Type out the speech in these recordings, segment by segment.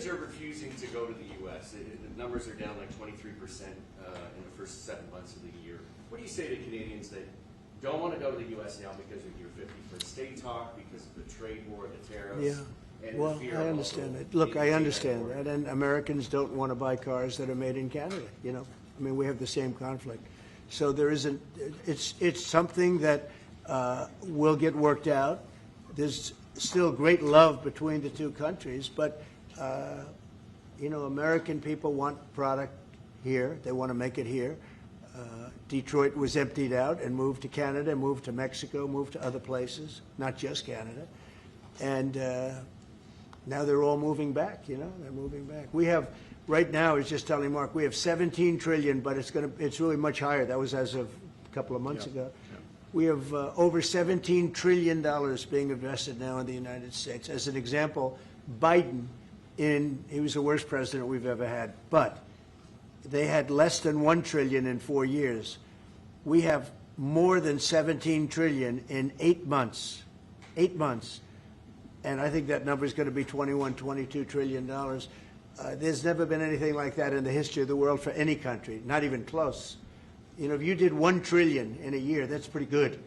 Canadians are refusing to go to the U.S. The numbers are down like 23% in the first 7 months of the year. What do you say to Canadians that don't want to go to the U.S. now because of your 50-foot state talk, because of the trade war, the tariffs? Yeah. And well, the fear I of understand also it. Look, I being understand taken that, and Americans don't want to buy cars that are made in Canada. You know, I mean, we have the same conflict. So there isn't. It's something that will get worked out. There's still great love between the two countries, but you know, American people want product here. They want to make it here. Detroit was emptied out and moved to Canada, moved to Mexico, moved to other places, not just Canada. And now they're all moving back, you know, they're moving back. We have, right now, I was just telling Mark, we have 17 trillion, but it's really much higher. That was as of a couple of months ago. Yeah. We have over $17 trillion being invested now in the United States. As an example, Biden, he was the worst president we've ever had, but they had less than $1 trillion in 4 years. We have more than 17 trillion in 8 months. 8 months. And I think that number is going to be $21, $22 trillion. There's never been anything like that in the history of the world for any country, not even close. You know, if you did 1 trillion in a year, that's pretty good.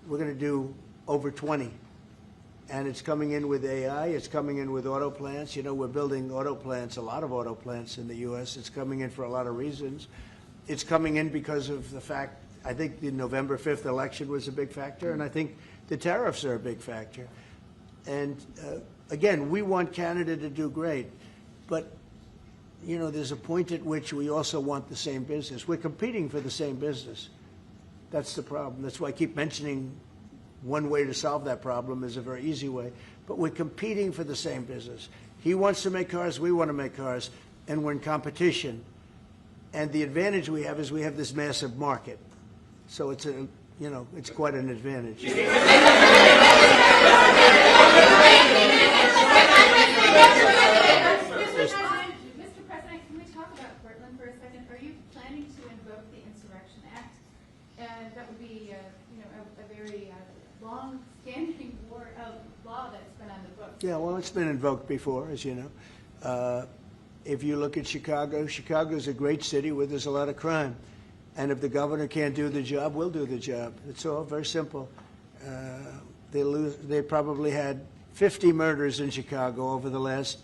We're going to do over 20. And it's coming in with AI. It's coming in with auto plants. You know, we're building auto plants, a lot of auto plants in the U.S. It's coming in for a lot of reasons. It's coming in because of the fact, I think the November 5th election was a big factor, and I think the tariffs are a big factor. And again, we want Canada to do great, but you know, there's a point at which we also want the same business. We're competing for the same business. That's the problem. That's why I keep mentioning one way to solve that problem is a very easy way, but we're competing for the same business. He wants to make cars, we want to make cars, and we're in competition. And the advantage we have is we have this massive market. So it's a, you know, it's quite an advantage. Mr. President, can we talk about Portland for a second? Are you planning to invoke the Insurrection Act? And that would be, you know, a very long-standing law that's been on the books. Yeah, well, it's been invoked before, as you know. If you look at Chicago, Chicago's a great city where there's a lot of crime. And if the governor can't do the job, we'll do the job. It's all very simple. They probably had 50 murders in Chicago over the last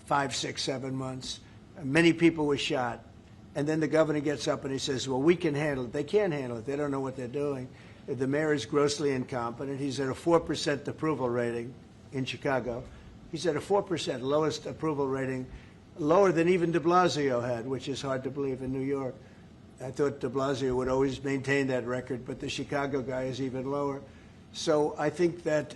5, 6, 7 months. Many people were shot. And then the governor gets up and he says, well, we can handle it. They can't handle it. They don't know what they're doing. The mayor is grossly incompetent. He's at a 4% approval rating in Chicago. He's at a 4%, lowest approval rating, lower than even de Blasio had, which is hard to believe in New York. I thought de Blasio would always maintain that record, but the Chicago guy is even lower. So I think that